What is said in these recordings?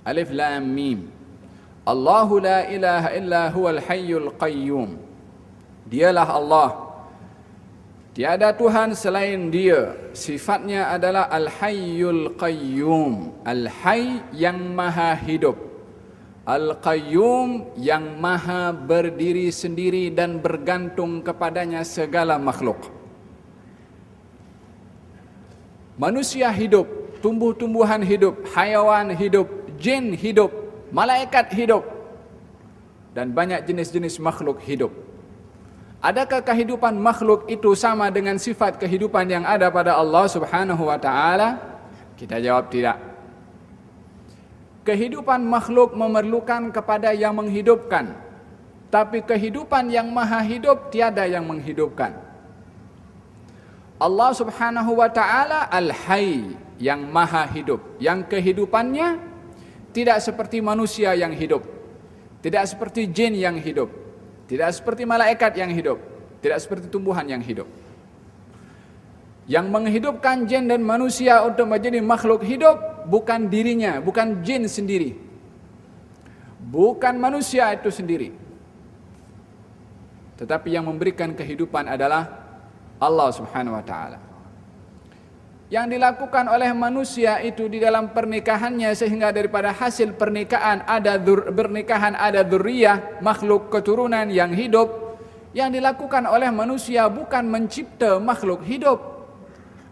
Alif Lam Mim. Allahu la ilaha illa huwal hayyul qayyum. Dialah Allah, tiada Tuhan selain Dia. Sifatnya adalah Al-Hayyul Qayyum. Al-Hayy yang maha hidup, Al-Qayyum yang maha berdiri sendiri dan bergantung kepadanya segala makhluk. Manusia hidup, tumbuh-tumbuhan hidup, hayawan hidup, jin hidup, malaikat hidup, dan banyak jenis-jenis makhluk hidup. Adakah kehidupan makhluk itu sama dengan sifat kehidupan yang ada pada Allah Subhanahu wa taala? Kita jawab tidak. Kehidupan makhluk memerlukan kepada yang menghidupkan, tapi kehidupan yang maha hidup tiada yang menghidupkan. Allah Subhanahu wa taala Al-Hayy, yang maha hidup, yang kehidupannya tidak seperti manusia yang hidup, tidak seperti jin yang hidup, tidak seperti malaikat yang hidup, tidak seperti tumbuhan yang hidup. Yang menghidupkan jin dan manusia untuk menjadi makhluk hidup bukan dirinya, bukan jin sendiri, bukan manusia itu sendiri, tetapi yang memberikan kehidupan adalah Allah Subhanahu wa taala. Yang dilakukan oleh manusia itu di dalam pernikahannya, sehingga daripada hasil pernikahan ada dzurriyyah, makhluk keturunan yang hidup. Yang dilakukan oleh manusia bukan mencipta makhluk hidup,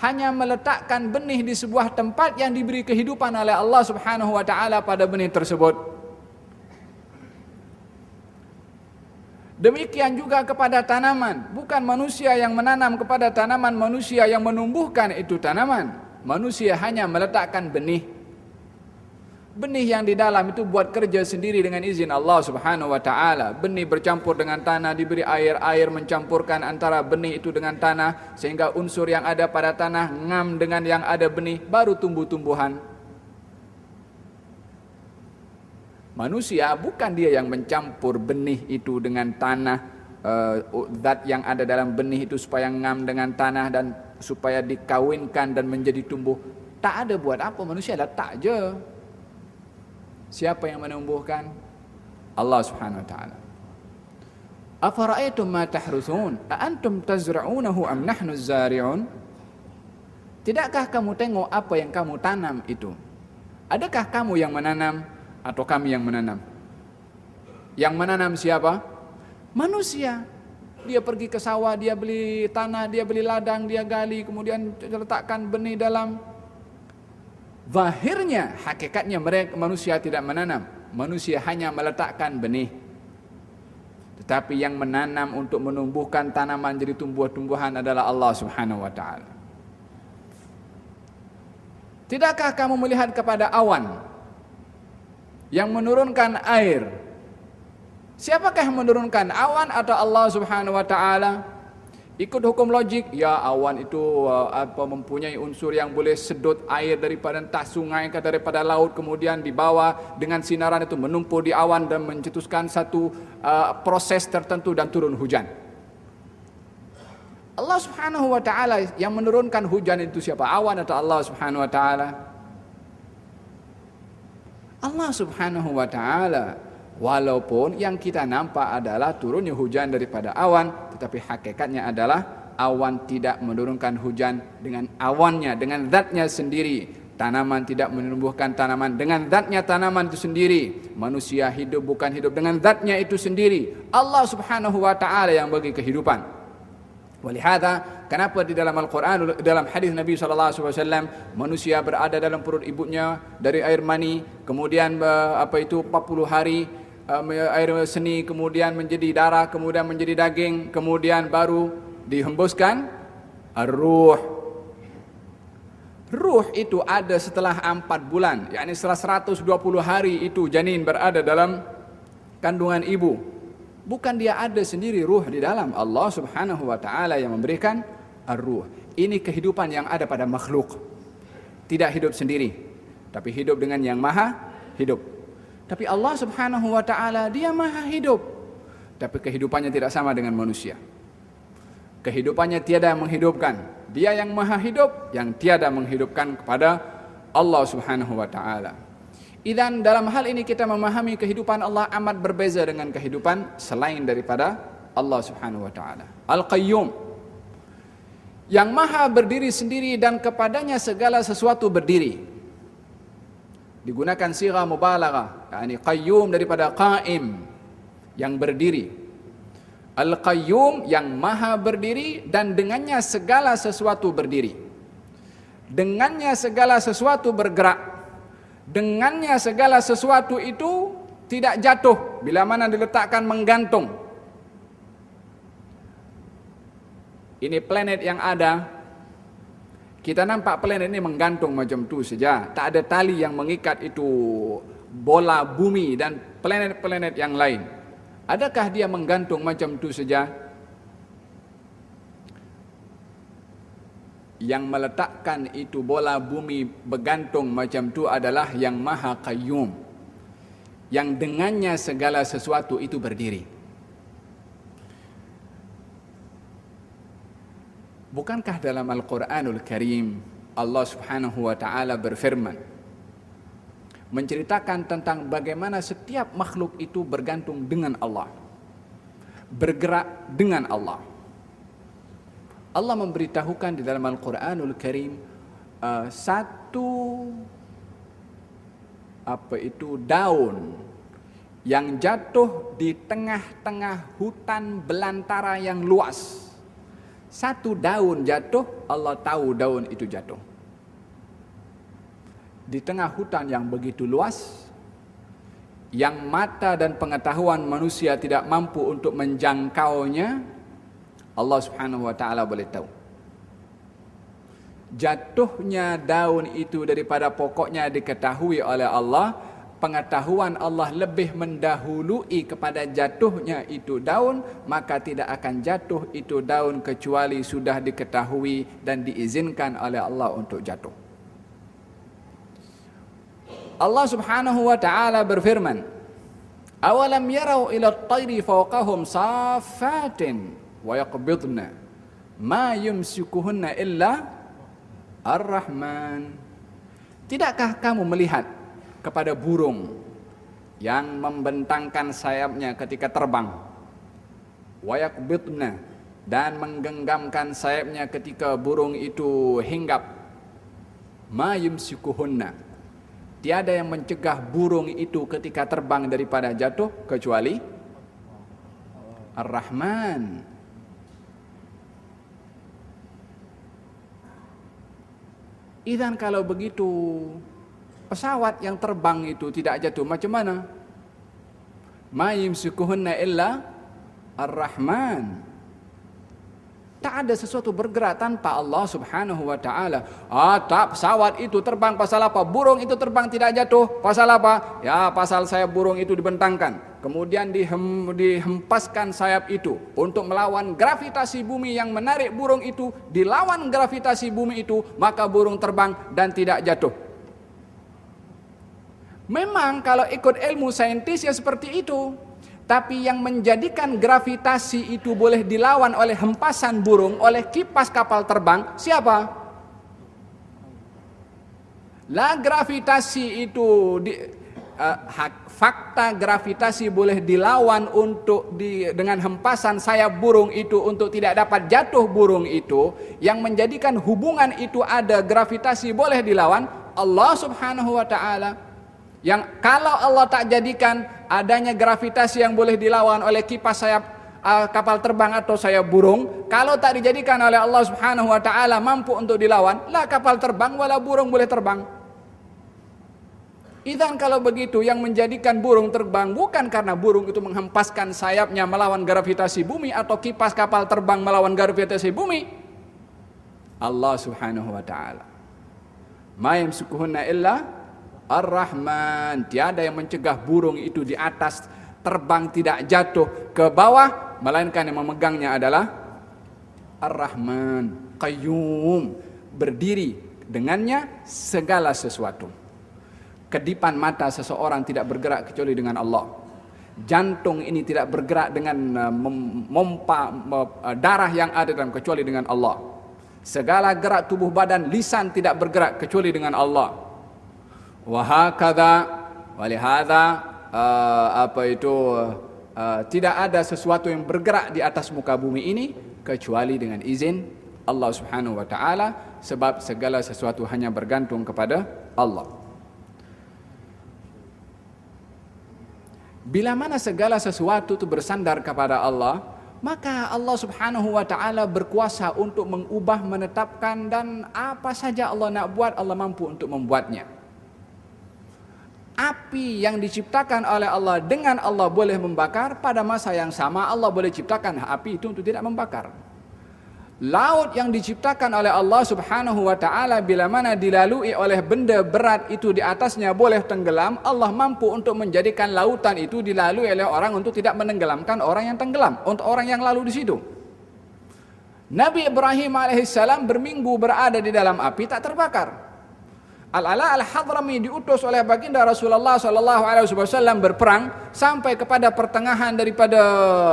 hanya meletakkan benih di sebuah tempat yang diberi kehidupan oleh Allah Subhanahu wa taala pada benih tersebut. Demikian juga kepada tanaman, bukan manusia yang menanam kepada tanaman, manusia yang menumbuhkan itu tanaman. Manusia hanya meletakkan benih. Benih yang di dalam itu buat kerja sendiri dengan izin Allah Subhanahu wa taala. Benih bercampur dengan tanah, diberi air, air mencampurkan antara benih itu dengan tanah, sehingga unsur yang ada pada tanah ngam dengan yang ada benih, baru tumbuh-tumbuhan. Manusia bukan dia yang mencampur benih itu dengan tanah, zat yang ada dalam benih itu supaya ngam dengan tanah dan supaya dikawinkan dan menjadi tumbuh. Tak ada buat apa, manusia letak je. Siapa yang menumbuhkan? Allah Subhanahu wa taala. Afara'aytum ma tahrusun a antum tazra'unahu am nahnu az-zari'un? Tidakkah kamu tengok apa yang kamu tanam itu? Adakah kamu yang menanam atau kami yang menanam? Yang menanam siapa? Manusia. Dia pergi ke sawah, dia beli tanah, dia beli ladang, dia gali, kemudian letakkan benih dalam. Zahirnya, hakikatnya mereka manusia tidak menanam. Manusia hanya meletakkan benih. Tetapi yang menanam untuk menumbuhkan tanaman jadi tumbuh-tumbuhan adalah Allah Subhanahu wa taala. Tidakkah kamu melihat kepada awan yang menurunkan air? Siapakah yang menurunkan, awan atau Allah Subhanahu wa taala? Ikut hukum logik, ya awan itu mempunyai unsur yang boleh sedut air daripada entah sungai ke daripada laut, kemudian dibawa dengan sinaran itu menumpuk di awan dan mencetuskan satu proses tertentu dan turun hujan. Allah Subhanahu wa taala yang menurunkan hujan itu siapa? Awan atau Allah Subhanahu wa taala? Allah Subhanahu wa taala. Walaupun yang kita nampak adalah turunnya hujan daripada awan, tetapi hakikatnya adalah awan tidak menurunkan hujan dengan awannya, dengan zatnya sendiri. Tanaman tidak menumbuhkan tanaman dengan zatnya tanaman itu sendiri. Manusia hidup bukan hidup dengan zatnya itu sendiri. Allah Subhanahu wa taala yang bagi kehidupan. Walihada, kenapa di dalam Al-Quran, dalam hadis Nabi SAW, manusia berada dalam perut ibunya dari air mani, kemudian 40 hari air seni, kemudian menjadi darah, kemudian menjadi daging, kemudian baru dihembuskan ar-ruh. Ruh itu ada setelah 4 bulan, yakni setelah 120 hari itu janin berada dalam kandungan ibu. Bukan dia ada sendiri ruh di dalam. Allah Subhanahu wa taala yang memberikan ar-ruh. Ini kehidupan yang ada pada makhluk. Tidak hidup sendiri, tapi hidup dengan yang maha hidup. Tapi Allah Subhanahu wa taala dia maha hidup, tapi kehidupannya tidak sama dengan manusia. Kehidupannya tiada yang menghidupkan. Dia yang maha hidup yang tiada menghidupkan kepada Allah Subhanahu wa taala. Idzan dalam hal ini kita memahami kehidupan Allah amat berbeza dengan kehidupan selain daripada Allah Subhanahu wa taala. Al-Qayyum, yang maha berdiri sendiri dan kepadanya segala sesuatu berdiri. Digunakan sigha mubalaghah, yakni qayyum daripada qaim, yang berdiri. Al-Qayyum, yang maha berdiri dan dengannya segala sesuatu berdiri. Dengannya segala sesuatu bergerak. Dengannya segala sesuatu itu tidak jatuh bila mana diletakkan menggantung. Ini planet yang ada, kita nampak planet ini menggantung macam tu saja, tak ada tali yang mengikat itu bola bumi dan planet-planet yang lain. Adakah dia menggantung macam tu saja? Yang meletakkan itu bola bumi bergantung macam tu adalah yang maha qayyum, yang dengannya segala sesuatu itu berdiri. Bukankah dalam Al-Quranul Karim Allah Subhanahu wa ta'ala berfirman, menceritakan tentang bagaimana setiap makhluk itu bergantung dengan Allah, bergerak dengan Allah. Allah memberitahukan di dalam Al-Quranul Karim satu daun yang jatuh di tengah-tengah hutan belantara yang luas. Satu daun jatuh, Allah tahu daun itu jatuh. Di tengah hutan yang begitu luas, yang mata dan pengetahuan manusia tidak mampu untuk menjangkaunya, Allah Subhanahu wa ta'ala boleh tahu. Jatuhnya daun itu daripada pokoknya diketahui oleh Allah. Pengetahuan Allah lebih mendahului kepada jatuhnya itu daun, maka tidak akan jatuh itu daun kecuali sudah diketahui dan diizinkan oleh Allah untuk jatuh. Allah Subhanahu wa ta'ala berfirman, awalam yarau ila at-tayri fawqahum saffatin wa yaqbidna ma yumsikuhunna illa ar-Rahman. Tidakkah kamu melihat kepada burung yang membentangkan sayapnya ketika terbang, wa yaqbidna, dan menggenggamkan sayapnya ketika burung itu hinggap, ma yumsikuhunna, tiada yang mencegah burung itu ketika terbang daripada jatuh kecuali Ar-Rahman. Idzan kalau begitu, pesawat yang terbang itu tidak jatuh macam mana? Ma yumsikuhunna illa Ar-Rahman. Tak ada sesuatu bergerak tanpa Allah Subhanahu wa ta'ala. Tak, pesawat itu terbang pasal apa? Burung itu terbang tidak jatuh pasal apa? Ya, pasal sayap burung itu dibentangkan, kemudian dihempaskan sayap itu untuk melawan gravitasi bumi yang menarik burung itu. Dilawan gravitasi bumi itu, maka burung terbang dan tidak jatuh. Memang kalau ikut ilmu saintis ya seperti itu. Tapi yang menjadikan gravitasi itu boleh dilawan oleh hempasan burung, oleh kipas kapal terbang, siapa? Lah gravitasi itu fakta gravitasi boleh dilawan dengan hempasan sayap burung itu untuk tidak dapat jatuh burung itu. Yang menjadikan hubungan itu ada, gravitasi boleh dilawan, Allah Subhanahu wa ta'ala. Yang kalau Allah tak jadikan adanya gravitasi yang boleh dilawan oleh kipas sayap kapal terbang atau sayap burung, kalau tak dijadikan oleh Allah Subhanahu wa ta'ala mampu untuk dilawan, lah kapal terbang wala burung boleh terbang. Idzan kalau begitu, yang menjadikan burung terbang bukan karena burung itu menghempaskan sayapnya melawan gravitasi bumi atau kipas kapal terbang melawan gravitasi bumi, Allah Subhanahu wa ta'ala. Ma yamsikuhunna illa Ar-Rahman. Tiada yang mencegah burung itu di atas terbang tidak jatuh ke bawah, melainkan yang memegangnya adalah Ar-Rahman, Qayyum, berdiri dengannya segala sesuatu. Kedipan mata seseorang tidak bergerak kecuali dengan Allah. Jantung ini tidak bergerak dengan memompa darah yang ada dalam kecuali dengan Allah. Segala gerak tubuh badan, lisan tidak bergerak kecuali dengan Allah. Wahakadha, Walihada tidak ada sesuatu yang bergerak di atas muka bumi ini kecuali dengan izin Allah Subhanahu wa taala, sebab segala sesuatu hanya bergantung kepada Allah. Bila mana segala sesuatu itu bersandar kepada Allah, maka Allah Subhanahu wa taala berkuasa untuk mengubah, menetapkan, dan apa saja Allah nak buat, Allah mampu untuk membuatnya. Api yang diciptakan oleh Allah dengan Allah boleh membakar, pada masa yang sama Allah boleh ciptakan api itu untuk tidak membakar. Laut yang diciptakan oleh Allah Subhanahu wa taala bila mana dilalui oleh benda berat itu di atasnya boleh tenggelam, Allah mampu untuk menjadikan lautan itu dilalui oleh orang untuk tidak menenggelamkan orang yang tenggelam, untuk orang yang lalu di situ. Nabi Ibrahim alaihissalam berminggu berada di dalam api tak terbakar. Al-Ala al-Hadrami diutus oleh baginda Rasulullah SAW berperang sampai kepada pertengahan daripada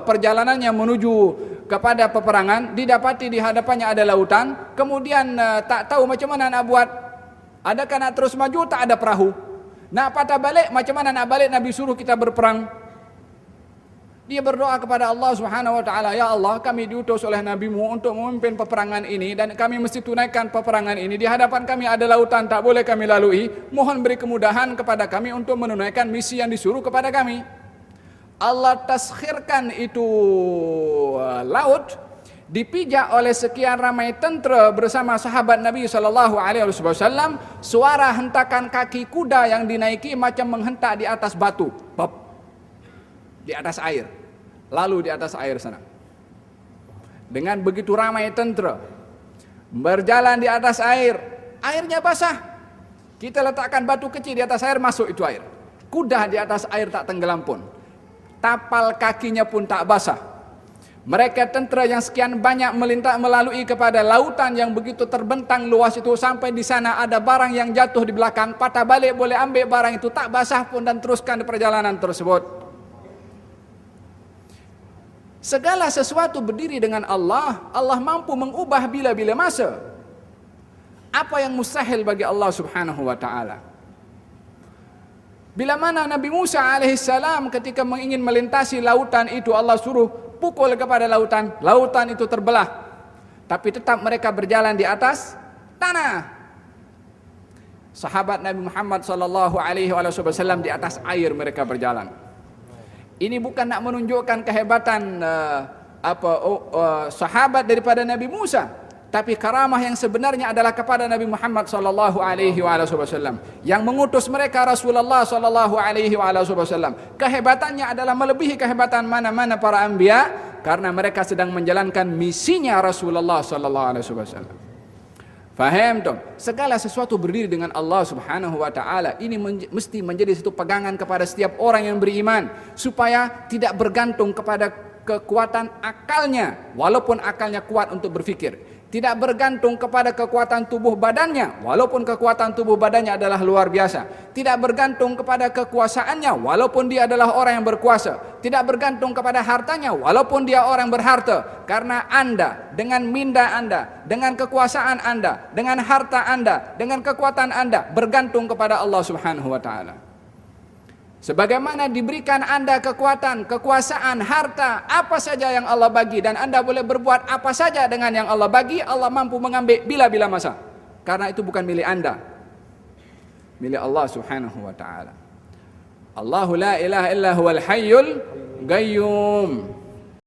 perjalanannya menuju kepada peperangan, didapati di hadapannya ada lautan. Kemudian tak tahu macam mana nak buat. Adakah nak terus maju? Tak ada perahu. Nak patah balik? Macam mana nak balik? Nabi suruh kita berperang. Dia berdoa kepada Allah Subhanahu wa taala, ya Allah, kami diutus oleh Nabi-Mu untuk memimpin peperangan ini dan kami mesti tunaikan peperangan ini. Di hadapan kami ada lautan, tak boleh kami lalui. Mohon beri kemudahan kepada kami untuk menunaikan misi yang disuruh kepada kami. Allah taskhirkan itu laut, dipijak oleh sekian ramai tentera bersama sahabat Nabi SAW. Suara hentakan kaki kuda yang dinaiki macam menghentak di atas batu, di atas air. Lalu di atas air sana, dengan begitu ramai tentera berjalan di atas air, airnya basah. Kita letakkan batu kecil di atas air, masuk itu air. Kuda di atas air tak tenggelam pun, tapal kakinya pun tak basah. Mereka tentera yang sekian banyak melintas melalui kepada lautan yang begitu terbentang luas itu, sampai di sana ada barang yang jatuh di belakang, patah balik boleh ambil barang itu, tak basah pun, dan teruskan di perjalanan tersebut. Segala sesuatu berdiri dengan Allah. Allah mampu mengubah bila-bila masa. Apa yang mustahil bagi Allah Subhanahu wa taala? Bila mana Nabi Musa alaihissalam ketika ingin melintasi lautan itu, Allah suruh pukul kepada lautan, lautan itu terbelah. Tapi tetap mereka berjalan di atas tanah. Sahabat Nabi Muhammad sallallahu alaihi wasallam di atas air mereka berjalan. Ini bukan nak menunjukkan kehebatan sahabat daripada Nabi Musa, tapi karamah yang sebenarnya adalah kepada Nabi Muhammad sallallahu alaihi wasallam yang mengutus mereka Rasulullah sallallahu alaihi wasallam. Kehebatannya adalah melebihi kehebatan mana-mana para anbiya, karena mereka sedang menjalankan misinya Rasulullah sallallahu alaihi wasallam. Faham tuh? Segala sesuatu berdiri dengan Allah Subhanahu wa taala. Ini mesti menjadi satu pegangan kepada setiap orang yang beriman, supaya tidak bergantung kepada kekuatan akalnya, walaupun akalnya kuat untuk berfikir. Tidak bergantung kepada kekuatan tubuh badannya, walaupun kekuatan tubuh badannya adalah luar biasa. Tidak bergantung kepada kekuasaannya, walaupun dia adalah orang yang berkuasa. Tidak bergantung kepada hartanya, walaupun dia orang berharta. Karena Anda, dengan minda Anda, dengan kekuasaan Anda, dengan harta Anda, dengan kekuatan Anda, bergantung kepada Allah Subhanahu wa taala. Sebagaimana diberikan Anda kekuatan, kekuasaan, harta, apa saja yang Allah bagi, dan Anda boleh berbuat apa saja dengan yang Allah bagi, Allah mampu mengambil bila-bila masa. Karena itu bukan milik Anda, milik Allah Subhanahu wa taala. Allahu la ilaha illa huwal hayyul qayyum.